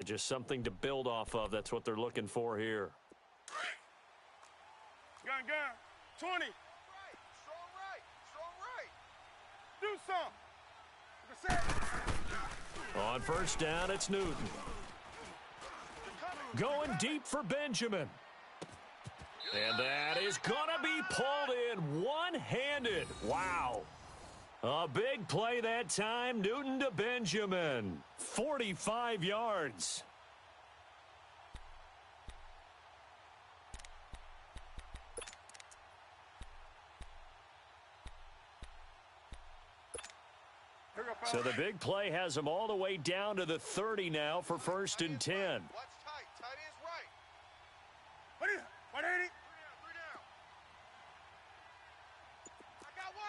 just something to build off of. That's what they're looking for here. Gun, 20. Strong right. Do some. On first down, it's Newton. Going deep for Benjamin. And that is going to be pulled in one-handed. Wow. A big play that time. Newton to Benjamin. 45 yards. So the big play has them all the way down to the 30 now for first and 10. Watch tight. Tight ends right. 180. Three down. I got one.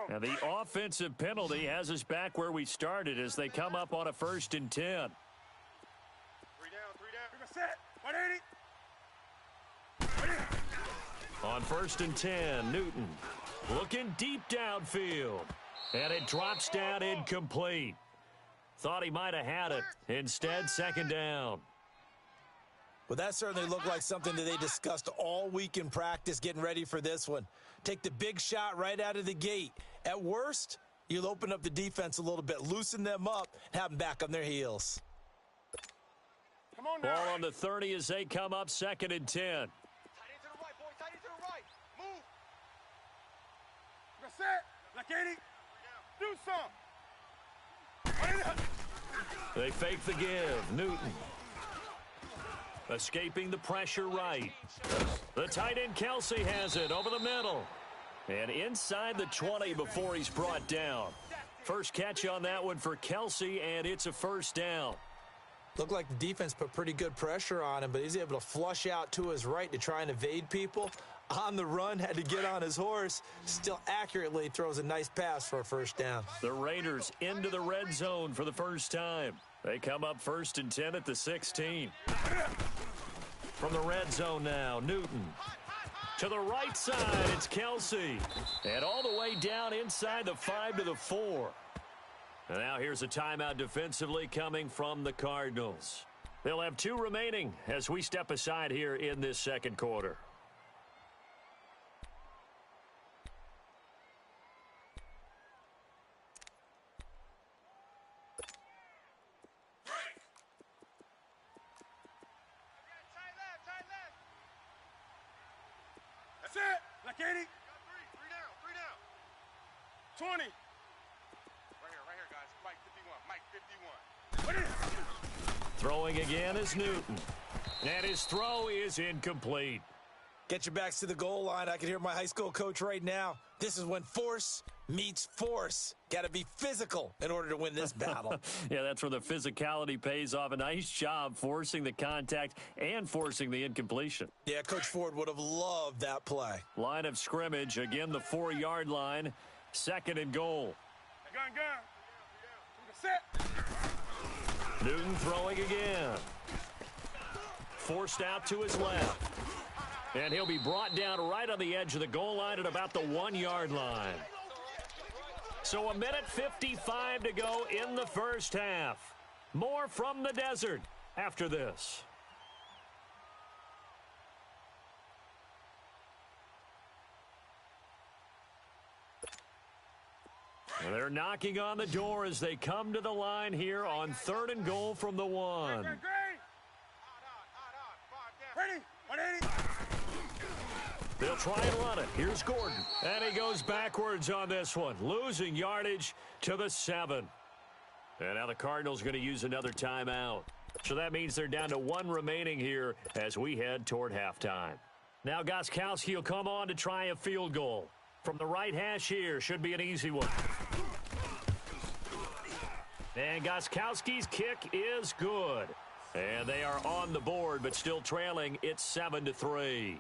Now the offensive penalty has us back where we started as they come up on a first and 10. Three down. Set. 180. On first and 10, Newton looking deep downfield. And it drops down incomplete. Thought he might have had it. Instead, second down. Well, that certainly looked like something that they discussed all week in practice getting ready for this one. Take the big shot right out of the gate. At worst, you'll open up the defense a little bit, loosen them up, and have them back on their heels. Come on now. Ball on the 30 as they come up second and 10. Tight end to the right, boy. Tight end to the right. Move. Set. Like 80. Do some. They fake the give. Newton escaping the pressure right. The tight end Kelsey has it over the middle. And inside the 20 before he's brought down. First catch on that one for Kelsey, and it's a first down. Looked like the defense put pretty good pressure on him, but he's able to flush out to his right to try and evade people. On the run, had to get on his horse. Still accurately throws a nice pass for a first down. The Raiders into the red zone for the first time. They come up first and 10 at the 16. From the red zone now, Newton. To the right side, it's Kelsey. And all the way down inside the 5 to the 4. And now here's a timeout defensively coming from the Cardinals. They'll have 2 remaining as we step aside here in this second quarter. That's it. Like 80. Three down. 20. Right here, guys. Mike 51. 51. Throwing again is Newton. And his throw is incomplete. Get your backs to the goal line. I can hear my high school coach right now. This is when force meets force. Got to be physical in order to win this battle. Yeah, that's where the physicality pays off. A nice job forcing the contact and forcing the incompletion. Yeah, Coach Ford would have loved that play. Line of scrimmage, again the 4-yard line. Second and goal. Gun. Set. Newton throwing again. Forced out to his left. And he'll be brought down right on the edge of the goal line at about the 1-yard line. So 1:55 to go in the first half. More from the desert after this. And they're knocking on the door as they come to the line here on 3rd and goal from the 1. Ready. 180. They'll try and run it. Here's Gordon. And he goes backwards on this one, losing yardage to the 7. And now the Cardinals going to use another timeout. So that means they're down to 1 remaining here as we head toward halftime. Now Gostkowski will come on to try a field goal. From the right hash here, should be an easy one. And Gostkowski's kick is good. And they are on the board, but still trailing. It's 7-3.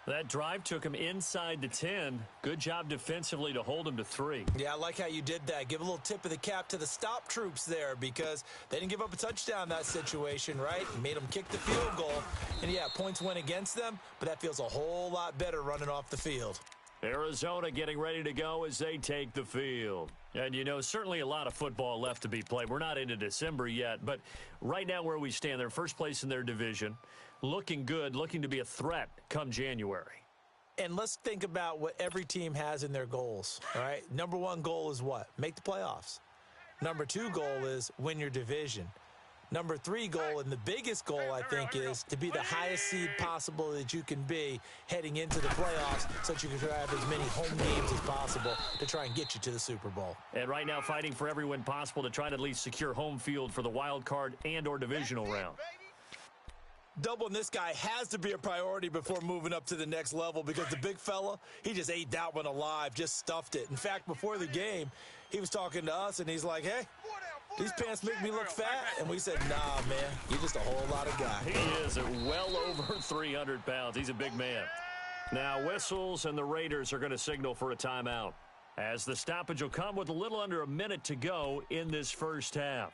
That drive took him inside the 10. Good job defensively to hold him to 3. Yeah, I like how you did that. Give a little tip of the cap to the stop troops there because they didn't give up a touchdown in that situation, right? Made them kick the field goal. And, yeah, points went against them, but that feels a whole lot better running off the field. Arizona getting ready to go as they take the field. And, you know, certainly a lot of football left to be played. We're not into December yet, but right now where we stand, they're first place in their division. Looking good, looking to be a threat come January. And let's think about what every team has in their goals, all right? Number one goal is what? Make the playoffs. Number two goal is win your division. Number three goal, and the biggest goal, I think, is to be the highest seed possible that you can be heading into the playoffs so that you can have as many home games as possible to try and get you to the Super Bowl. And right now fighting for every win possible to try to at least secure home field for the wild card and or divisional round. Doubling this guy has to be a priority before moving up to the next level because the big fella, he just ate that one alive, just stuffed it. In fact, before the game, he was talking to us, and he's like, hey, these pants make me look fat. And we said, nah, man, you're just a whole lot of guy. He is at well over 300 pounds. He's a big man. Now whistles, and the Raiders are going to signal for a timeout as the stoppage will come with a little under a minute to go in this first half.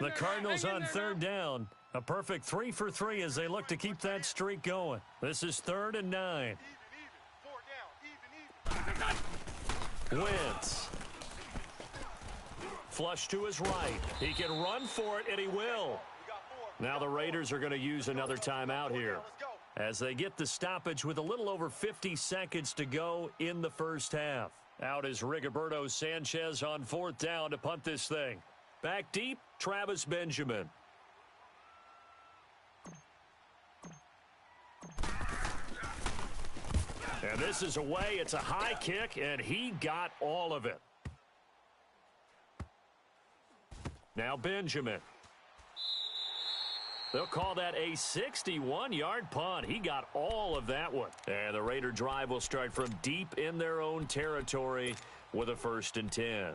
The Cardinals on third down. A perfect 3 for 3 as they look to keep that streak going. This is 3rd and 9. Wentz. Flush to his right. He can run for it, and he will. Now the Raiders are going to use another timeout here as they get the stoppage with a little over 50 seconds to go in the first half. Out is Rigoberto Sanchez on 4th down to punt this thing. Back deep, Travis Benjamin. And this is away. It's a high kick, and he got all of it. Now Benjamin. They'll call that a 61-yard punt. He got all of that one. And the Raider drive will start from deep in their own territory with a 1st and 10.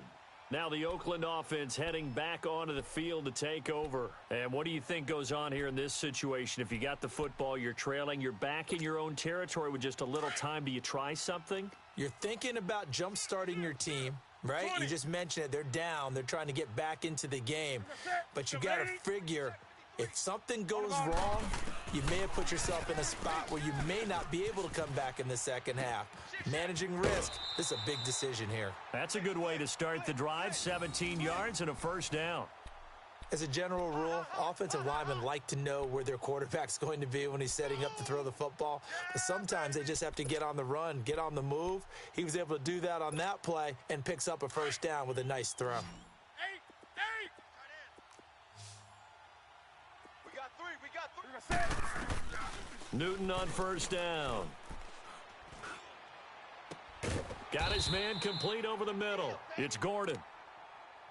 Now the Oakland offense heading back onto the field to take over. And what do you think goes on here in this situation? If you got the football, you're trailing, you're back in your own territory with just a little time. Do you try something? You're thinking about jump-starting your team, right? You just mentioned it. They're down. They're trying to get back into the game. But you got to figure if something goes wrong, you may have put yourself in a spot where you may not be able to come back in the second half. Managing risk, this is a big decision here. That's a good way to start the drive. 17 yards and a 1st down. As a general rule, offensive linemen like to know where their quarterback's going to be when he's setting up to throw the football. But sometimes they just have to get on the run, get on the move. He was able to do that on that play and picks up a 1st down with a nice throw. Newton on 1st down. Got his man complete over the middle. It's Gordon.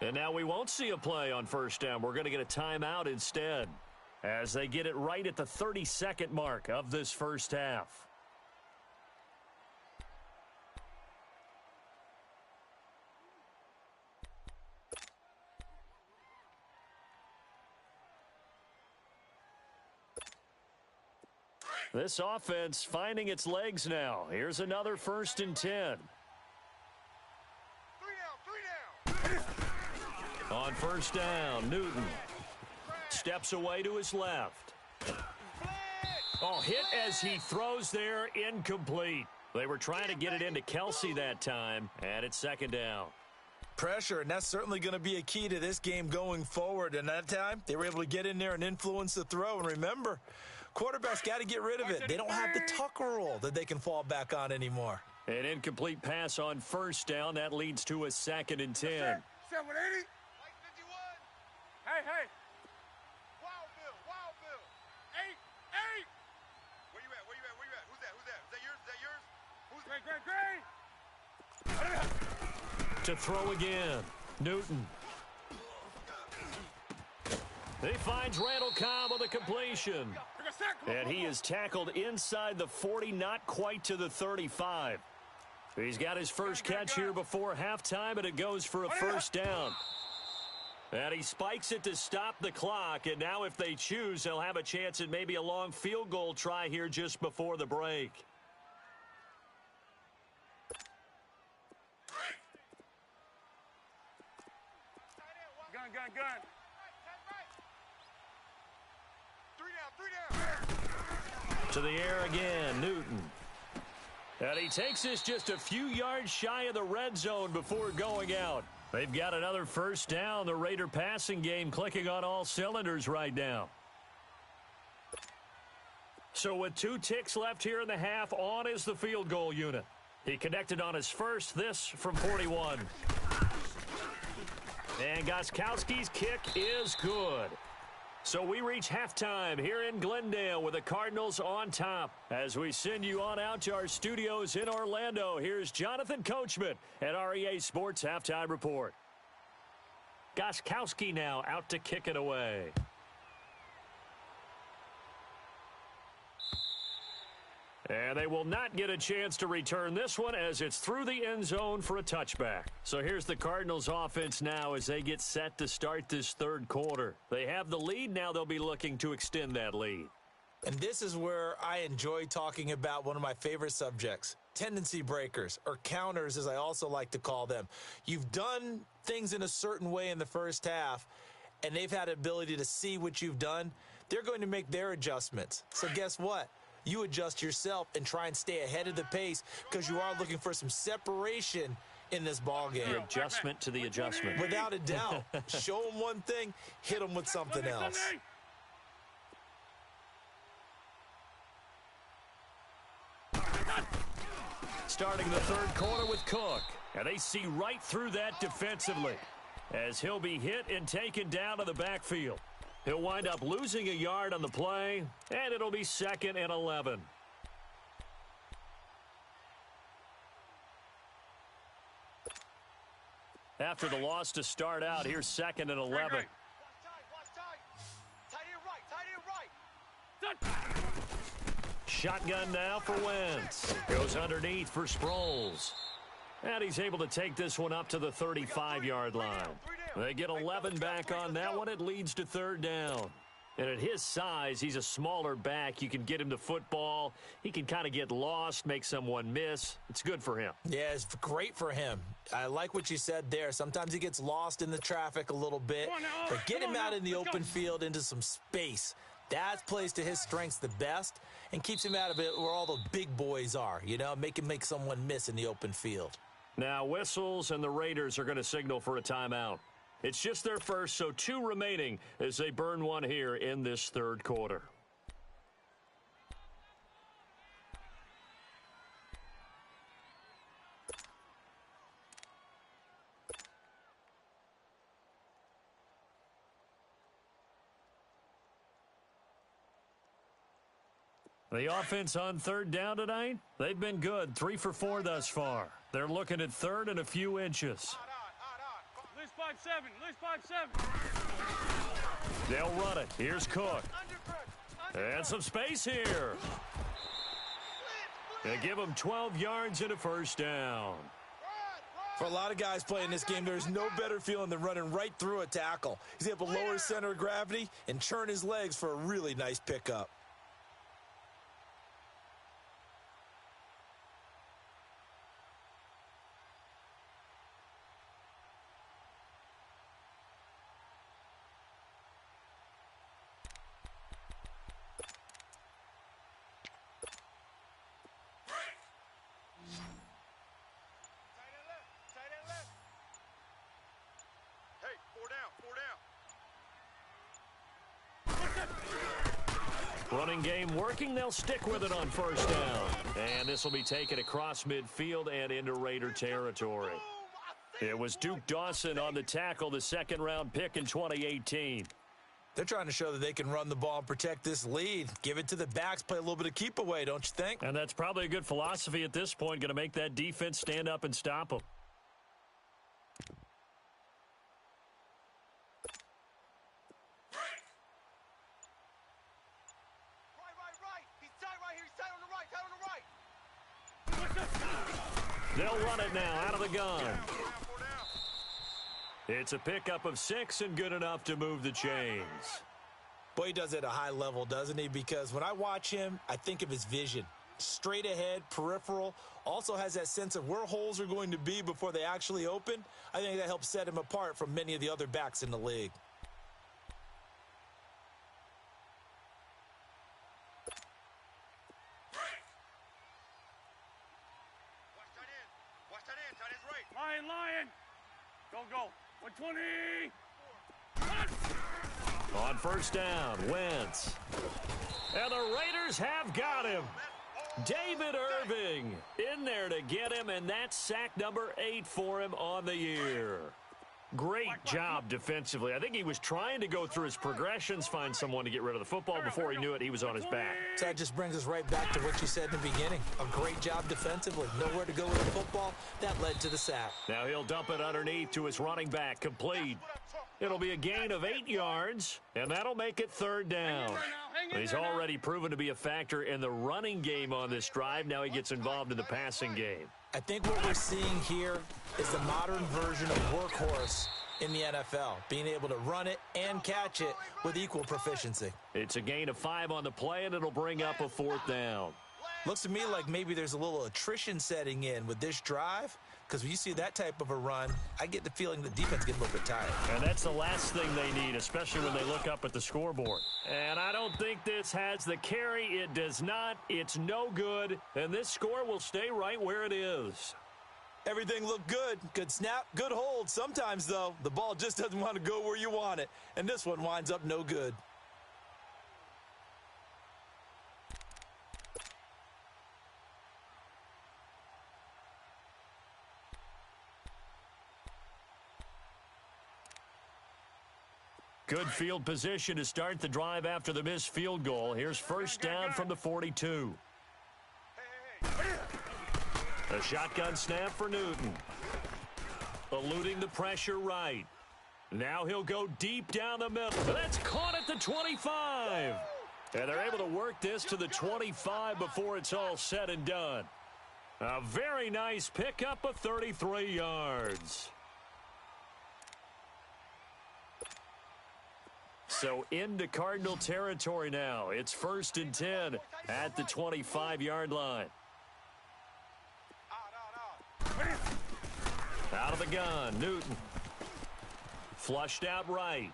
And now we won't see a play on 1st down. We're going to get a timeout instead as they get it right at the 30-second mark of this first half. This offense finding its legs now. Here's another 1st and 10. 3 down. On 1st down, Newton steps away to his left. Oh, hit as he throws there, incomplete. They were trying to get it into Kelsey that time, and it's 2nd down. Pressure, and that's certainly going to be a key to this game going forward. And that time, they were able to get in there and influence the throw. And remember, quarterbacks got to get rid of it. They don't have the tuck rule that they can fall back on anymore. An incomplete pass on 1st down. That leads to a 2nd and 10. 780. Like 51. Hey, hey. Wild Bill. 8. Where you at? Who's that? Is that yours? Who's Great, great, great. To throw again, Newton. He finds Randall Cobb on the completion. And he is tackled inside the 40, not quite to the 35. He's got his first catch here before halftime, and it goes for a first down. And he spikes it to stop the clock, and now if they choose, they'll have a chance at maybe a long field goal try here just before the break. Gun. Three down. To the air again, Newton. And he takes this just a few yards shy of the red zone before going out. They've got another first down. The Raider passing game clicking on all cylinders right now. So with 2 ticks left here in the half, on is the field goal unit. He connected on his first, this from 41. And Gostkowski's kick is good. So we reach halftime here in Glendale with the Cardinals on top. As we send you on out to our studios in Orlando, here's Jonathan Coachman at REA Sports Halftime Report. Gostkowski now out to kick it away. And they will not get a chance to return this one as it's through the end zone for a touchback. So here's the Cardinals offense now as they get set to start this third quarter. They have the lead. Now they'll be looking to extend that lead. And this is where I enjoy talking about one of my favorite subjects, tendency breakers, or counters as I also like to call them. You've done things in a certain way in the first half, and they've had ability to see what you've done. They're going to make their adjustments. So guess what? You adjust yourself and try and stay ahead of the pace because you are looking for some separation in this ball game. The adjustment to the adjustment. Without a doubt. Show them one thing, hit them with something else. Starting the third quarter with Cook. And they see right through that defensively as he'll be hit and taken down to the backfield. He'll wind up losing a yard on the play, and it'll be 2nd and 11. After the loss to start out, here's 2nd and 11. Shotgun now for Wentz. Goes underneath for Sproles. And he's able to take this one up to the 35-yard line. They get 11 back on that one. It leads to 3rd down. And at his size, he's a smaller back. You can get him to football. He can kind of get lost, make someone miss. It's good for him. Yeah, it's great for him. I like what you said there. Sometimes he gets lost in the traffic a little bit. But get him out in the open field into some space. That plays to his strengths the best and keeps him out of it where all the big boys are. You know, make him make someone miss in the open field. Now whistles and the Raiders are going to signal for a timeout. It's just their first, so 2 remaining as they burn one here in this third quarter. The offense on 3rd down tonight, they've been good. 3 for 4 thus far. They're looking at 3rd and a few inches. List 5-7. They'll run it. Here's Cook. And some space here. They give him 12 yards and a first down. For a lot of guys playing this game, there's no better feeling than running right through a tackle. He's able to lower his center of gravity and turn his legs for a really nice pickup. Running game working. They'll stick with it on first down. And this will be taken across midfield and into Raider territory. It was Duke Dawson on the tackle, the 2nd-round pick in 2018. They're trying to show that they can run the ball and protect this lead. Give it to the backs, play a little bit of keep away, don't you think? And that's probably a good philosophy at this point, going to make that defense stand up and stop them. They'll run it now out of the gun. It's a pickup of 6 and good enough to move the chains. Boy, he does it at a high level, doesn't he? Because when I watch him, I think of his vision. Straight ahead, peripheral, also has that sense of where holes are going to be before they actually open. I think that helps set him apart from many of the other backs in the league. Watch that in, tight end's right. Lion. Go. 120. On first down, Wentz. And the Raiders have got him. David Irving in there to get him, and that's sack number 8 for him on the year. Great job defensively. I think he was trying to go through his progressions, find someone to get rid of the football. Before he knew it, he was on his back. So that just brings us right back to what you said in the beginning. A great job defensively. Nowhere to go with the football. That led to the sack. Now he'll dump it underneath to his running back. Complete. It'll be a gain of 8 yards, and that'll make it third down. He's already proven to be a factor in the running game on this drive. Now he gets involved in the passing game. I think what we're seeing here is the modern version of workhorse in the NFL, being able to run it and catch it with equal proficiency. It's a gain of 5 on the play, and it'll bring up a 4th down. Looks to me like maybe there's a little attrition setting in with this drive, because when you see that type of a run, I get the feeling the defense gets a little bit tired. And that's the last thing they need, especially when they look up at the scoreboard. And I don't think this has the carry. It does not. It's no good. And this score will stay right where it is. Everything looked good. Good snap, good hold. Sometimes, though, the ball just doesn't want to go where you want it. And this one winds up no good. Good field position to start the drive after the missed field goal. Here's first down from the 42. A shotgun snap for Newton. Eluding the pressure right. Now he'll go deep down the middle. That's caught at the 25. And they're able to work this to the 25 before it's all said and done. A very nice pickup of 33 yards. So into Cardinal territory now. It's 1st and 10 at the 25-yard line. Out of the gun, Newton. Flushed out right.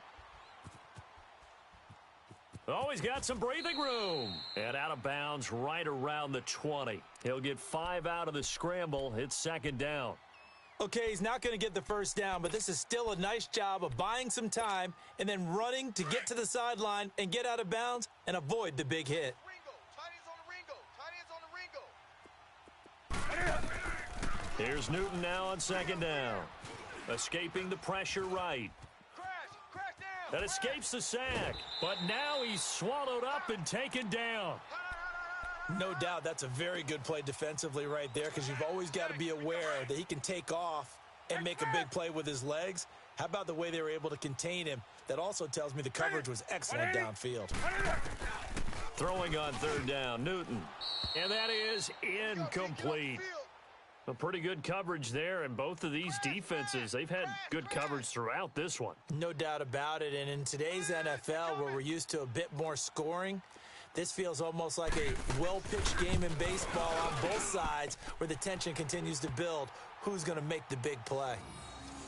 Oh, he's got some breathing room. And out of bounds right around the 20. He'll get 5 out of the scramble. It's 2nd down. Okay, he's not going to get the first down, but this is still a nice job of buying some time and then running to get to the sideline and get out of bounds and avoid the big hit. Here's Newton now on 2nd down. Escaping the pressure right. That escapes the sack, but now he's swallowed up and taken down. No doubt that's a very good play defensively right there, because you've always got to be aware that he can take off and make a big play with his legs. How about the way they were able to contain him? That also tells me the coverage was excellent downfield. Throwing on 3rd down, Newton. And that is incomplete. A pretty good coverage there, and both of these defenses, they've had good coverage throughout this one. No doubt about it, and in today's NFL, where we're used to a bit more scoring, this feels almost like a well-pitched game in baseball on both sides, where the tension continues to build. Who's going to make the big play?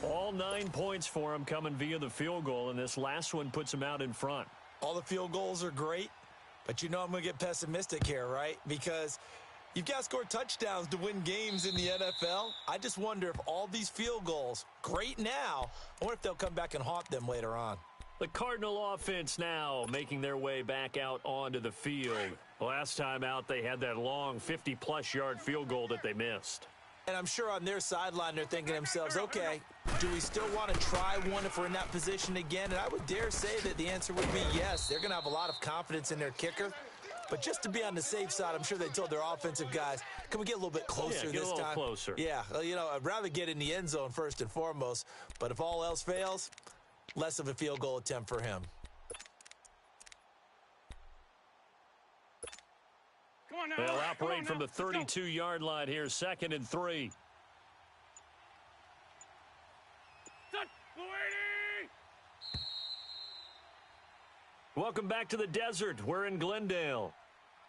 All 9 points for him coming via the field goal, and this last one puts him out in front. All the field goals are great, but you know I'm going to get pessimistic here, right? Because you've got to score touchdowns to win games in the NFL. I just wonder if all these field goals, great now, I wonder if they'll come back and haunt them later on. The Cardinal offense now making their way back out onto the field. Last time out, they had that long 50-plus yard field goal that they missed. And I'm sure on their sideline they're thinking to themselves, okay, do we still want to try one if we're in that position again? And I would dare say that the answer would be yes. They're going to have a lot of confidence in their kicker. But just to be on the safe side, I'm sure they told their offensive guys, can we get a little bit closer get this a little time? Closer. Yeah, you know, I'd rather get in the end zone first and foremost. But if all else fails, less of a field goal attempt for him. Come on now. They'll operate from the 32-yard line here, 2nd and 3. Welcome back to the desert. We're in Glendale.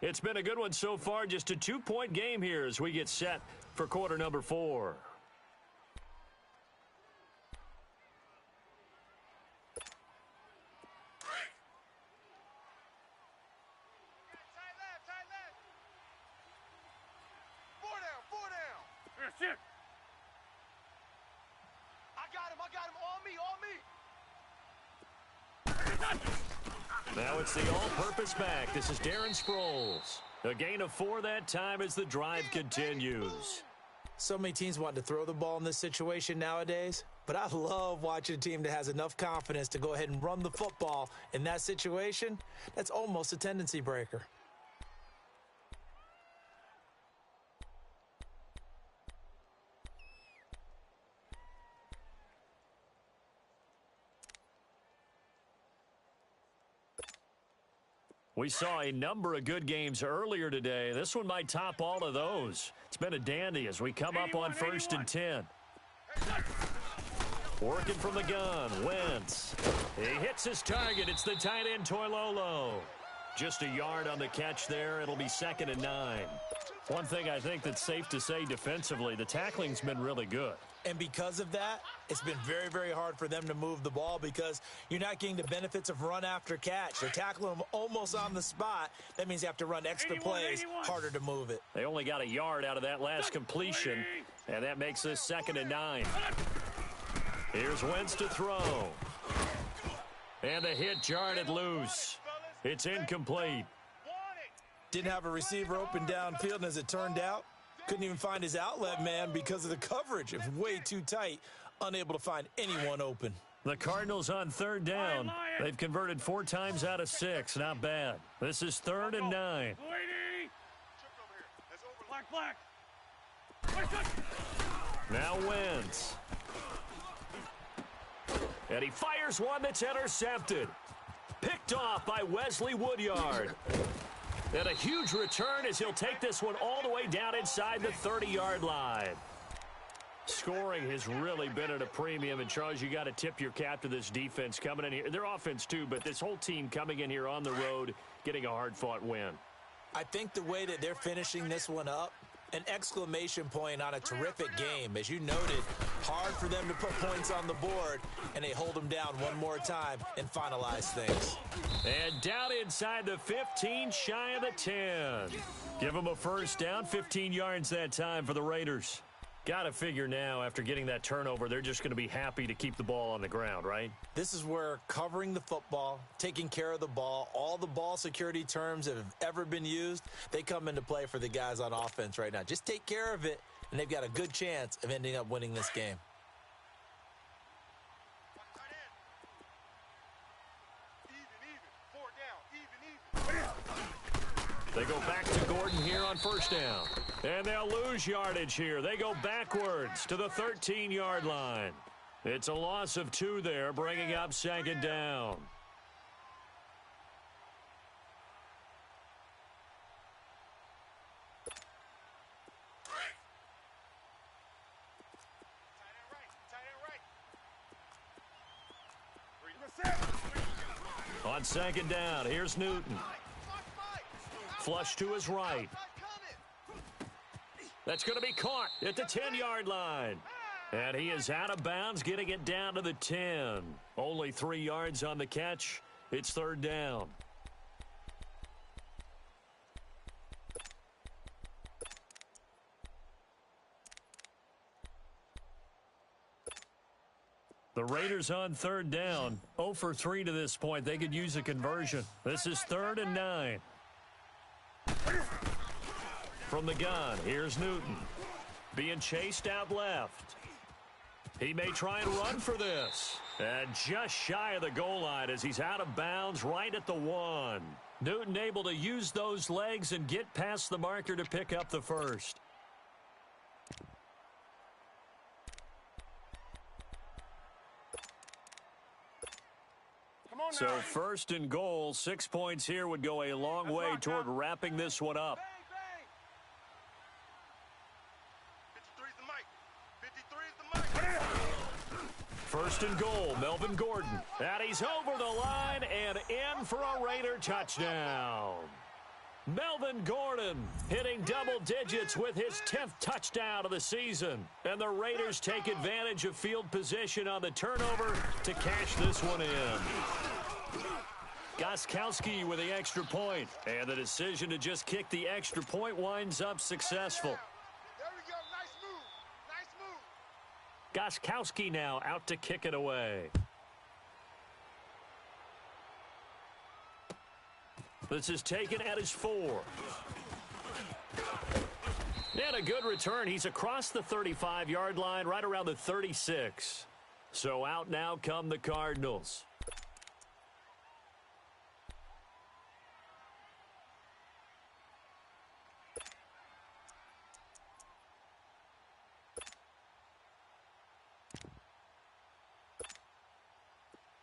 It's been a good one so far. Just a 2-point game here as we get set for quarter number 4. Shit. On me. Now it's the all-purpose back. This is Darren Sproles. A gain of 4 that time as the drive continues. So many teams want to throw the ball in this situation nowadays, but I love watching a team that has enough confidence to go ahead and run the football in that situation. That's almost a tendency breaker. We saw a number of good games earlier today. This one might top all of those. It's been a dandy as we come up on 1st and 10. Working from the gun, Wentz. He hits his target. It's the tight end, Toilolo. Just a yard on the catch there. It'll be 2nd and 9. One thing I think that's safe to say defensively, the tackling's been really good. And because of that, it's been very, very hard for them to move the ball because you're not getting the benefits of run after catch. They're tackling them almost on the spot. That means you have to run extra plays, harder to move it. They only got a yard out of that last completion, and that makes this 2nd and 9. Here's Wentz to throw. And the hit jarred it loose. It's incomplete. Didn't have a receiver open downfield, and as it turned out, couldn't even find his outlet man because of the coverage. It was way too tight, unable to find anyone open. The Cardinals on 3rd down. They've converted 4 times out of 6. Not bad. This is 3rd and 9. Black. Now Wentz. And he fires one that's intercepted. Picked off by Wesley Woodyard. And a huge return as he'll take this one all the way down inside the 30-yard line. Scoring has really been at a premium, and Charles, you got to tip your cap to this defense coming in here. Their offense too, but this whole team coming in here on the road, getting a hard-fought win. I think the way that they're finishing this one up, an exclamation point on a terrific game. As you noted, hard for them to put points on the board, and they hold them down one more time and finalize things. And down inside the 15, shy of the 10. Give them a first down, 15 yards that time for the Raiders. Got to figure now, after getting that turnover, they're just going to be happy to keep the ball on the ground, right? This is where covering the football, taking care of the ball, all the ball security terms that have ever been used, they come into play for the guys on offense right now. Just take care of it, and they've got a good chance of ending up winning this game. They go back to Gordon here on first down. And they'll lose yardage here. They go backwards to the 13-yard line. It's a loss of 2 there, bringing up 2nd down. On 2nd down, here's Newton. Flush to his right. That's going to be caught at the 10-yard line. And he is out of bounds, getting it down to the 10. Only 3 yards on the catch. It's 3rd down. The Raiders on 3rd down. 0 for 3 to this point. They could use a conversion. This is 3rd and 9. From the gun, here's Newton. Being chased out left. He may try and run for this. And just shy of the goal line as he's out of bounds right at the 1. Newton able to use those legs and get past the marker to pick up the first. So 1st and goal, 6 points here would go a long way toward wrapping this one up. 53's the mic. 53's the mic. First and goal, Melvin Gordon. And he's over the line and in for a Raider touchdown. Melvin Gordon hitting double digits with his 10th touchdown of the season. And the Raiders take advantage of field position on the turnover to cash this one in. Gostkowski with the extra point. And the decision to just kick the extra point winds up successful. There we go. Nice move. Nice move. Gostkowski now out to kick it away. This is taken at his 4. And a good return. He's across the 35-yard line, right around the 36. So out now come the Cardinals.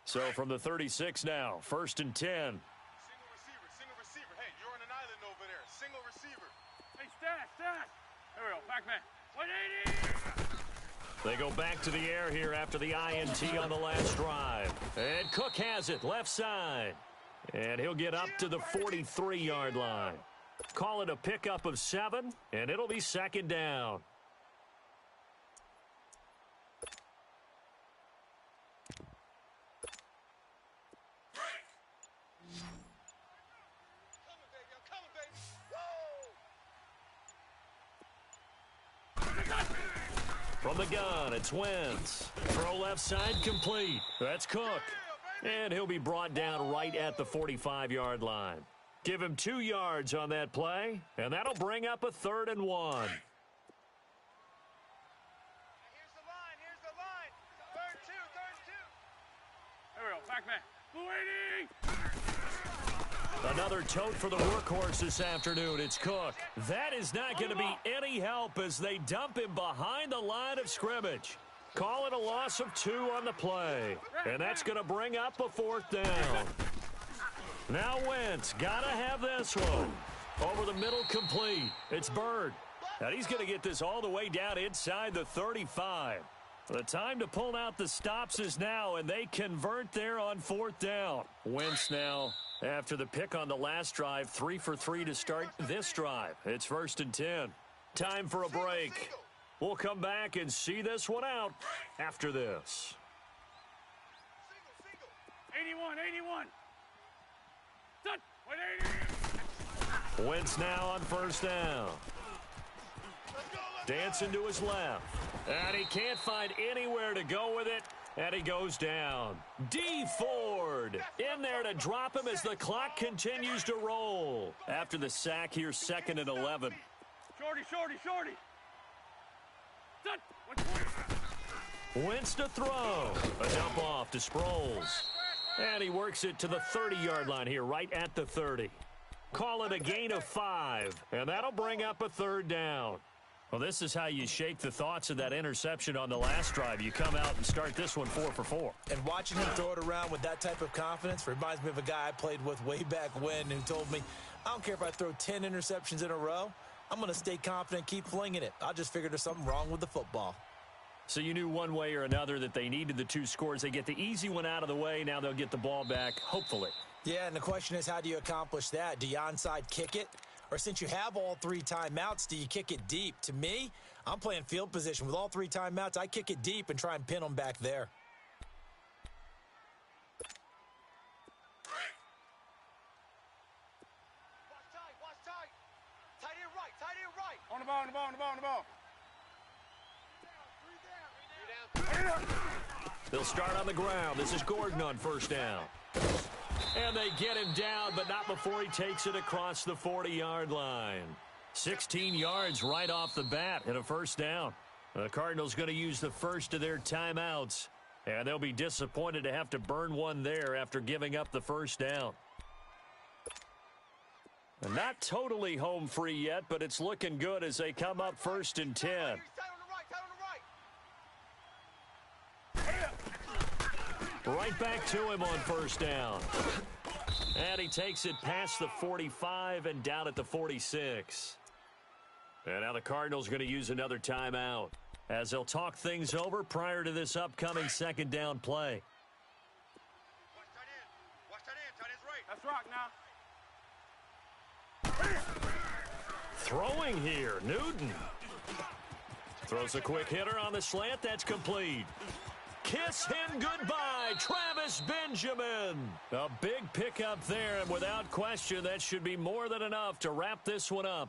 So from the 36 now, first and 10. Single receiver. Hey, you're on an island over there. Single receiver. Hey, stash. There we go. Back man. 180. They go back to the air here after the INT on the last drive. And Cook has it, left side. And he'll get up to the 43-yard line. Call it a pickup of 7, and it'll be second down. From the gun, it's Wentz. Throw left side complete. That's Cook. And he'll be brought down right at the 45-yard line. Give him 2 yards on that play, and that'll bring up a 3rd and 1. Here's the line. 3rd and 2. There we go. Back man. 280. Another tote for the workhorse this afternoon. It's Cook. That is not going to be any help as they dump him behind the line of scrimmage. Call it a loss of 2 on the play. And that's going to bring up a 4th down. Now Wentz got to have this one. Over the middle complete. It's Bird. And he's going to get this all the way down inside the 35. The time to pull out the stops is now, and they convert there on 4th down. Wentz now, after the pick on the last drive, 3 for 3 to start this drive. It's first and 10. Time for a break. We'll come back and see this one out after this. 81. Set. 180. Wentz now on first down. Dancing to his left. And he can't find anywhere to go with it. And he goes down. D. Ford in there to drop him as the clock continues to roll. After the sack here, 2nd and 11. Shorty. Set. 120. Wentz to throw. A dump off to Sproles. And he works it to the 30-yard line here, right at the 30. Call it a gain of 5. And that'll bring up a 3rd down. Well, this is how you shake the thoughts of that interception on the last drive. You come out and start this one 4 for 4. And watching him throw it around with that type of confidence reminds me of a guy I played with way back when who told me, I don't care if I throw 10 interceptions in a row. I'm going to stay confident, keep flinging it. I just figured there's something wrong with the football. So you knew one way or another that they needed the 2 scores. They get the easy one out of the way. Now they'll get the ball back, hopefully. Yeah, and the question is, how do you accomplish that? Do you onside kick it? Or since you have all 3 timeouts, do you kick it deep? To me, I'm playing field position. With all 3 timeouts, I kick it deep and try and pin them back there. Watch tight. Tight end right. On the ball. They'll start on the ground. This is Gordon on first down. And they get him down, but not before he takes it across the 40-yard line. 16 yards right off the bat and a first down. The Cardinals going to use the first of their timeouts, and they'll be disappointed to have to burn one there after giving up the first down. And not totally home free yet, but it's looking good as they come up first and 10. Tight on the right. Right back to him on first down. And he takes it past the 45 and down at the 46. And now the Cardinals going to use another timeout. as they'll talk things over prior to this upcoming second down play. Watch tight end. Watch tight end. Tight end's right. That's rock now. Throwing here, Newton. Throws a quick hitter on the slant. That's complete. Kiss him goodbye, Travis Benjamin. A big pickup there, and without question, that should be more than enough to wrap this one up.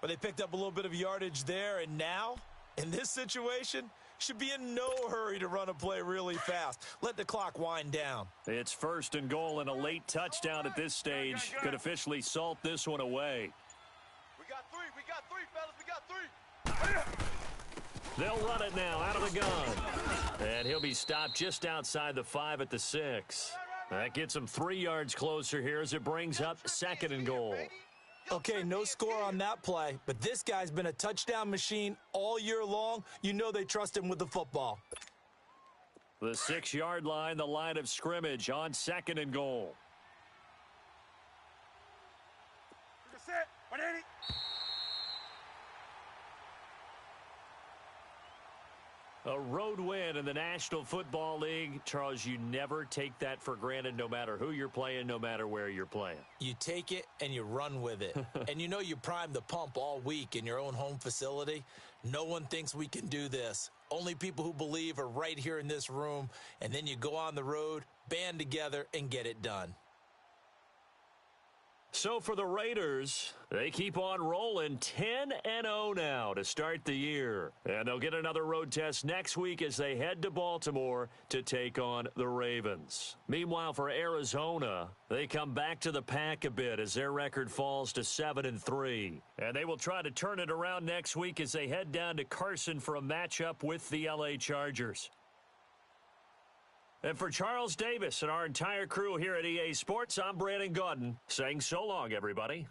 But they picked up a little bit of yardage there, and now, in this situation, should be in no hurry to run a play really fast. Let the clock wind down. It's 1st and goal, and a late touchdown at this stage could officially salt this one away. We got three, fellas. We got three. They'll run it now out of the gun. And he'll be stopped just outside the 5 at the 6. That gets him 3 yards closer here as it brings up 2nd and goal. Okay, no score on that play, but this guy's been a touchdown machine all year long. You know they trust him with the football. The 6-yard line, the line of scrimmage on 2nd and goal. Set. 180. A road win in the National Football League. Charles, you never take that for granted no matter who you're playing, no matter where you're playing. You take it and you run with it. And you know you primed the pump all week in your own home facility. No one thinks we can do this. Only people who believe are right here in this room. And then you go on the road, band together, and get it done. So for the Raiders, they keep on rolling 10-0 now to start the year. And they'll get another road test next week as they head to Baltimore to take on the Ravens. Meanwhile, for Arizona, they come back to the pack a bit as their record falls to 7-3. And they will try to turn it around next week as they head down to Carson for a matchup with the LA Chargers. And for Charles Davis and our entire crew here at EA Sports, I'm Brandon Gaudin saying so long, everybody.